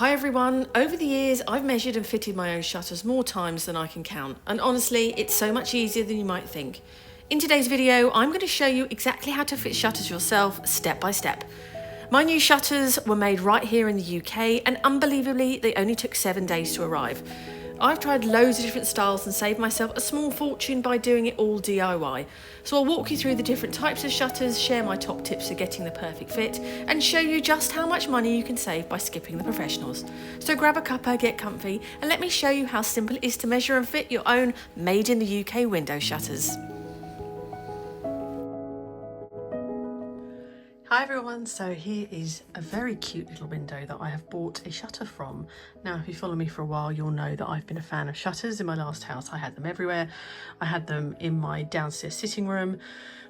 Hi everyone, over the years I've measured and fitted my own shutters more times than I can count, and honestly it's so much easier than you might think. In today's video I'm going to show you exactly how to fit shutters yourself step by step. My new shutters were made right here in the UK and unbelievably they only took 7 days to arrive. I've tried loads of different styles and saved myself a small fortune by doing it all DIY. So I'll walk you through the different types of shutters, share my top tips for getting the perfect fit, and show you just how much money you can save by skipping the professionals. So grab a cuppa, get comfy, and let me show you how simple it is to measure and fit your own made in the UK window shutters. Hi everyone, so here is a very cute little window that I have bought a shutter from. Now if you follow me for a while you'll know that I've been a fan of shutters. In my last house I had them everywhere. I had them in my downstairs sitting room,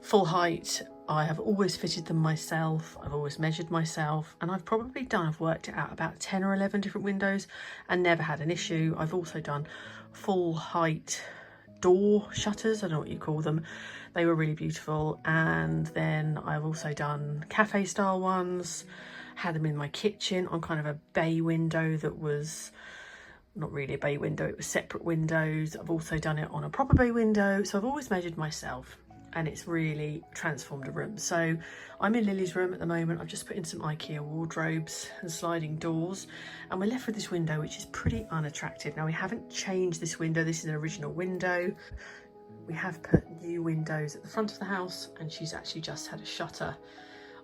full height. I have always fitted them myself, I've always measured myself, and I've worked it out about 10 or 11 different windows and never had an issue. I've also done full height door shutters, I don't know what you call them. They were really beautiful. And then I've also done cafe style ones, had them in my kitchen on kind of a bay window that was not really a bay window, it was separate windows. I've also done it on a proper bay window. So I've always measured myself and it's really transformed a room. So I'm in Lily's room at the moment. I've just put in some IKEA wardrobes and sliding doors and we're left with this window which is pretty unattractive. Now we haven't changed this window, this is an original window. We have put new windows at the front of the house and she's actually just had a shutter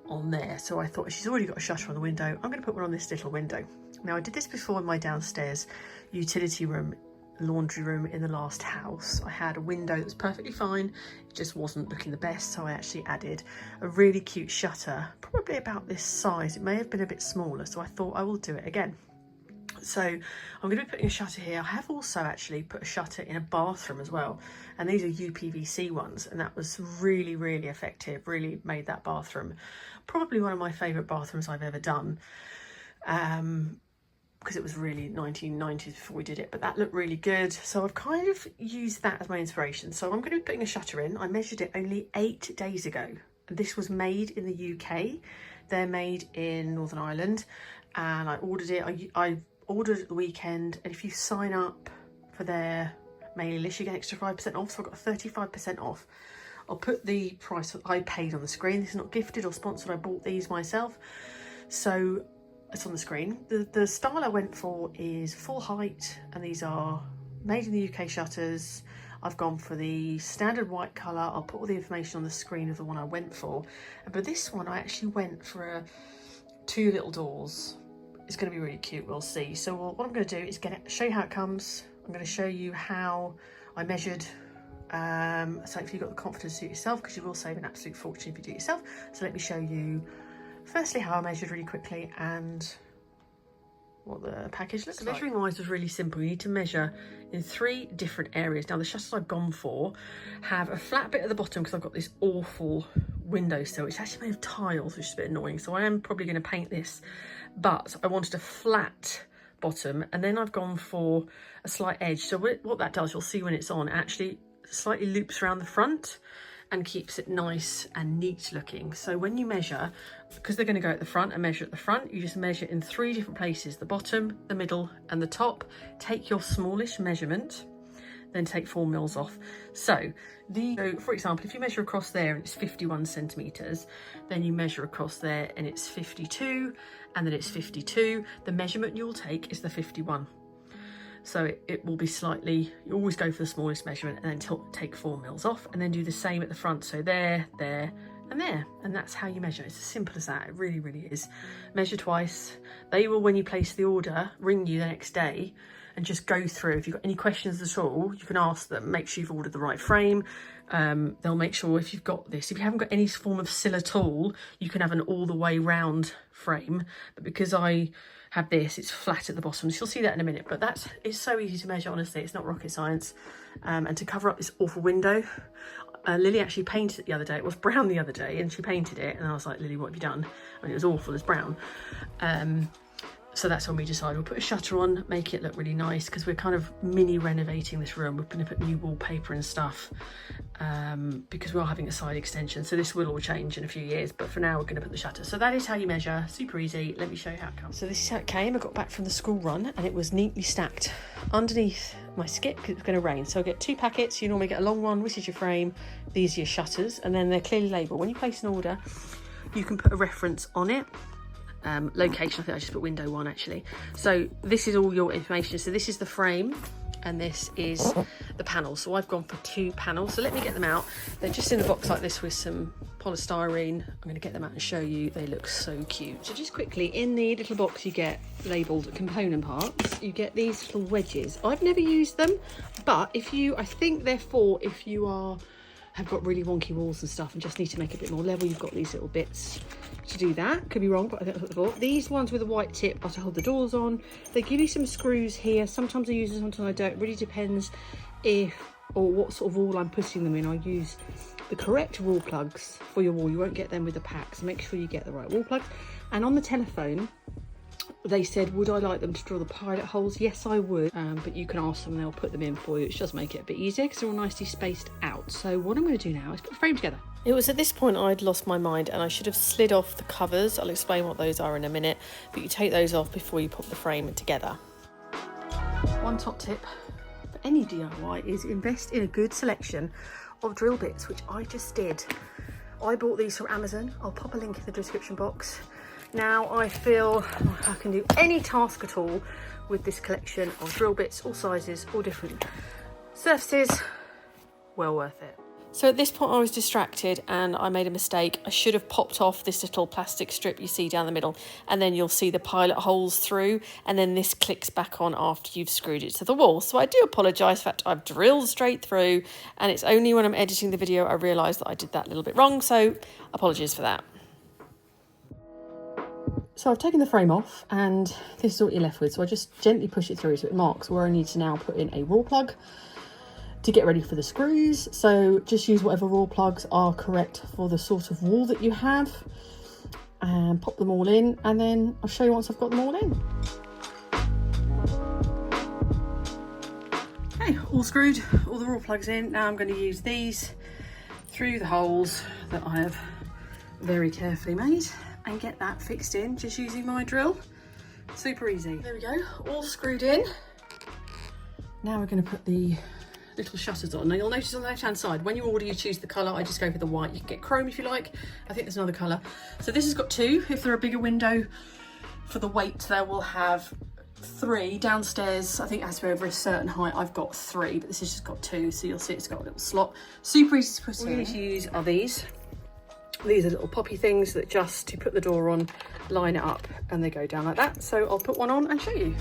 on there. So I thought she's already got a shutter on the window, I'm going to put one on this little window. Now I did this before in my downstairs utility room, laundry room in the last house. I had a window that was perfectly fine, it just wasn't looking the best, so I actually added a really cute shutter, probably about this size. It may have been a bit smaller, so I thought I will do it again. So I'm going to be putting a shutter here. I have also actually put a shutter in a bathroom as well, and these are UPVC ones, and that was really effective, really made that bathroom probably one of my favourite bathrooms I've ever done, because it was really 1990s before we did it, but that looked really good. So I've kind of used that as my inspiration. So I'm going to be putting a shutter in. I measured it only 8 days ago. This was made in the UK. They're made in Northern Ireland, and I ordered it. I ordered at the weekend, and if you sign up for their mailing list you get extra 5% off, so I got 35% off. I'll put the price that I paid on the screen. This is not gifted or sponsored, I bought these myself, so it's on the screen. The style I went for is full height, and these are made in the UK shutters. I've gone for the standard white colour. I'll put all the information on the screen of the one I went for, but this one I actually went for 2 little doors. It's going to be really cute, we'll see. So what I'm going to do is show you how it comes. I'm going to show you how I measured. So if you've got the confidence to do it yourself, because you will save an absolute fortune if you do it yourself. So let me show you firstly how I measured really quickly and what the package looks like. Measuring wise was really simple. You need to measure in 3 different areas. Now the shutters I've gone for have a flat bit at the bottom because I've got this awful windowsill. It's actually made of tiles, which is a bit annoying. So I am probably going to paint this, but I wanted a flat bottom, and then I've gone for a slight edge. So what that does, you'll see when it's on, it actually slightly loops around the front and keeps it nice and neat looking. So when you measure, because they're going to go at the front and measure at the front, you just measure in 3 different places: the bottom, the middle and the top. Take your smallish measurement, then take 4 mils off. So for example, if you measure across there and it's 51 centimeters, then you measure across there and it's 52, and then it's 52. The measurement you'll take is the 51. So it will be slightly, you always go for the smallest measurement and then take 4 mils off, and then do the same at the front. So there, and there, and that's how you measure. It's as simple as that. It really is. Measure twice. They will, when you place the order, ring you the next day and just go through. If you've got any questions at all, you can ask them. Make sure you've ordered the right frame. They'll make sure if you've got this. If you haven't got any form of sill at all, you can have an all the way round frame. But because I have this, it's flat at the bottom. So you'll see that in a minute. But it's so easy to measure, honestly. It's not rocket science. And to cover up this awful window, Lily actually painted it the other day. It was brown the other day and she painted it. And I was like, Lily, what have you done? And it was awful, it's brown. So that's when we decided we'll put a shutter on, make it look really nice, because we're kind of mini renovating this room. We're going to put new wallpaper and stuff because we are having a side extension. So this will all change in a few years, but for now we're going to put the shutter. So that is how you measure, super easy. Let me show you how it comes. So this is how it came. I got back from the school run and it was neatly stacked underneath my skip because it's going to rain. So I get 2 packets. You normally get a long one, which is your frame. These are your shutters, and then they're clearly labelled. When you place an order, you can put a reference on it. Location, I think I just put window 1 actually. So this is all your information. So this is the frame and this is the panel. So I've gone for 2 panels. So let me get them out. They're just in a box like this with some polystyrene. I'm going to get them out and show you. They look so cute. So just quickly, in the little box you get labelled component parts. You get these little wedges. I've never used them, but I think they're for if you have got really wonky walls and stuff and just need to make it a bit more level. You've got these little bits to do that. Could be wrong, but I think that's what they're for. These ones with a white tip are to hold the doors on. They give you some screws here. Sometimes I use them, sometimes I don't. It really depends what sort of wall I'm putting them in. I use the correct wall plugs for your wall. You won't get them with the pack, so make sure you get the right wall plugs. And on the telephone, they said, would I like them to draw the pilot holes? Yes, I would, but you can ask them and they'll put them in for you, which does make it a bit easier because they're all nicely spaced out. So what I'm going to do now is put the frame together. It was at this point I'd lost my mind and I should have slid off the covers. I'll explain what those are in a minute, but you take those off before you put the frame together. One top tip for any DIY is invest in a good selection of drill bits, which I just did. I bought these from Amazon. I'll pop a link in the description box. Now I feel I can do any task at all with this collection of drill bits, all sizes, all different surfaces. Well worth it. So at this point I was distracted and I made a mistake. I should have popped off this little plastic strip you see down the middle, and then you'll see the pilot holes through, and then this clicks back on after you've screwed it to the wall. So I do apologise. In fact, I've drilled straight through, and it's only when I'm editing the video I realise that I did that little bit wrong, so apologies for that. So I've taken the frame off and this is what you're left with. So I just gently push it through so it marks where I need to now put in a raw plug to get ready for the screws. So just use whatever raw plugs are correct for the sort of wall that you have and pop them all in, and then I'll show you once I've got them all in. Okay, all screwed, all the raw plugs in. Now I'm going to use these through the holes that I have very carefully made and get that fixed in just using my drill. Super easy. There we go, all screwed in. Now we're going to put the little shutters on. Now you'll notice on the left hand side, when you order you choose the colour. I just go for the white. You can get chrome if you like. I think there's another colour. So this has got 2. If they're a bigger window for the weight, there will have 3 downstairs. I think it has to be over a certain height. I've got 3, but this has just got 2, so you'll see it's got a little slot. Super easy to put in. What we need to use are these. These are little poppy things that just to put the door on, line it up, and they go down like that. So I'll put one on and show you.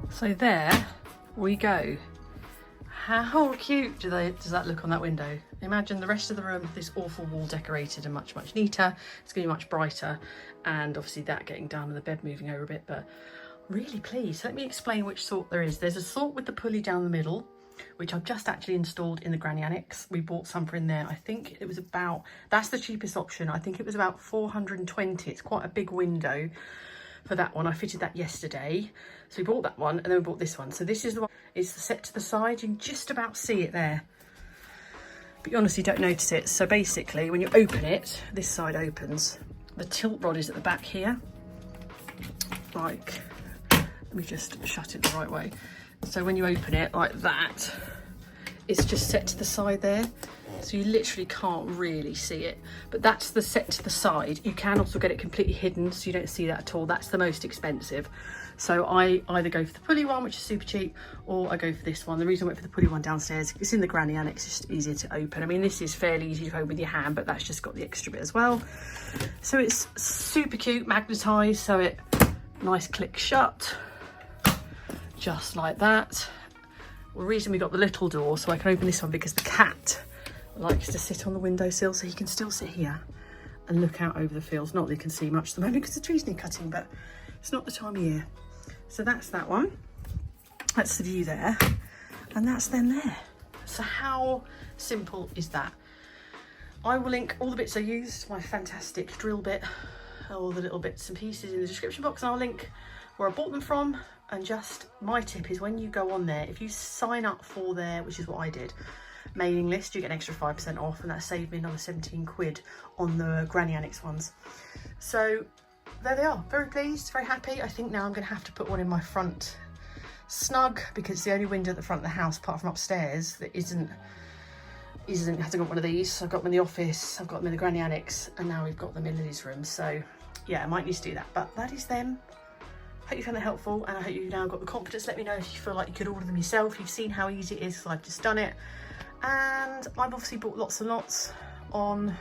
So there we go. How cute does that look on that window? Imagine the rest of the room, this awful wall decorated and much, much neater. It's going to be much brighter, and obviously that getting done and the bed moving over a bit, but I'm really pleased. Let me explain which sort there is. There's a sort with the pulley down the middle, which I've just actually installed in the Granny Annex. We bought some for in there. I think it was about, that's the cheapest option. I think it was about 420. It's quite a big window for that one. I fitted that yesterday. So we bought that one and then we bought this one. So this is the one, it's set to the side. You can just about see it there, but you honestly don't notice it. So basically when you open it, this side opens. The tilt rod is at the back here. Like, let me just shut it the right way. So when you open it like that, it's just set to the side there. So you literally can't really see it, but that's the set to the side. You can also get it completely hidden so you don't see that at all. That's the most expensive. So I either go for the pulley one, which is super cheap, or I go for this one. The reason I went for the pulley one downstairs, it's in the granny annex, it's just easier to open. I mean, this is fairly easy to open with your hand, but that's just got the extra bit as well. So it's super cute, magnetized, so it nice click shut, just like that. The reason we got the little door so I can open this one because the cat likes to sit on the windowsill, so he can still sit here and look out over the fields. Not that you can see much at the moment because the trees need cutting, but it's not the time of year. So that's that one. That's the view there, and that's them there. So how simple is that? I will link all the bits I used, my fantastic drill bit, all the little bits and pieces in the description box, and I'll link where I bought them from. And just my tip is, when you go on there, if you sign up for their, which is what I did, mailing list, you get an extra 5% off, and that saved me another 17 quid on the granny annex ones. So there they are, very pleased, very happy. I think now I'm going to have to put one in my front snug, because it's the only window at the front of the house apart from upstairs that hasn't got one of these. So I've got them in the office, I've got them in the granny annex, and now we've got them in Lily's room. So yeah, I might need to do that, but that is them. Hope you found that helpful, and I hope you've now got the confidence. Let me know if you feel like you could order them yourself. You've seen how easy it is, so I've just done it. And I've obviously bought lots and lots on,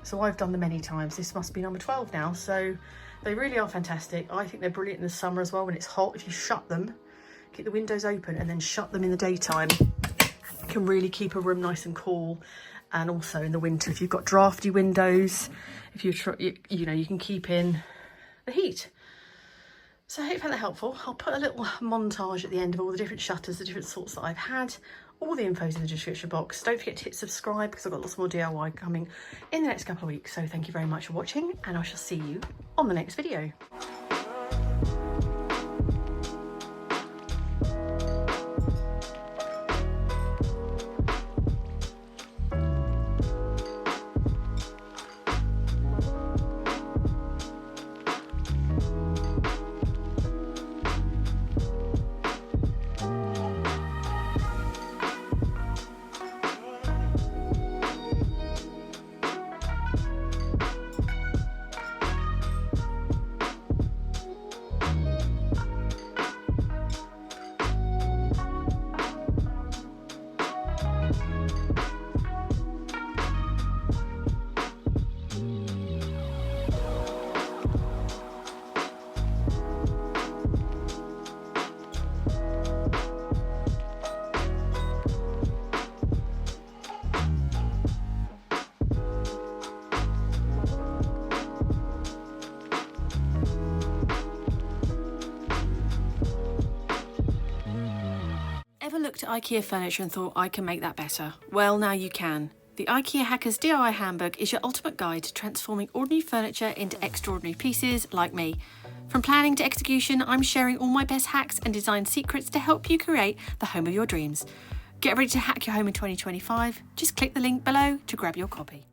so I've done them many times. This must be number 12 now. So they really are fantastic. I think they're brilliant in the summer as well when it's hot. If you shut them, keep the windows open and then shut them in the daytime, you can really keep a room nice and cool. And also in the winter, if you've got drafty windows, if you know, you can keep in the heat. So I hope you found that helpful. I'll put a little montage at the end of all the different shutters, the different sorts that I've had. All the info's in the description box. Don't forget to hit subscribe, because I've got lots more DIY coming in the next couple of weeks. So thank you very much for watching, and I shall see you on the next video. Ever looked at IKEA furniture and thought, I can make that better? Well, now you can. The IKEA Hackers DIY Handbook is your ultimate guide to transforming ordinary furniture into extraordinary pieces like me. From planning to execution, I'm sharing all my best hacks and design secrets to help you create the home of your dreams. Get ready to hack your home in 2025. Just click the link below to grab your copy.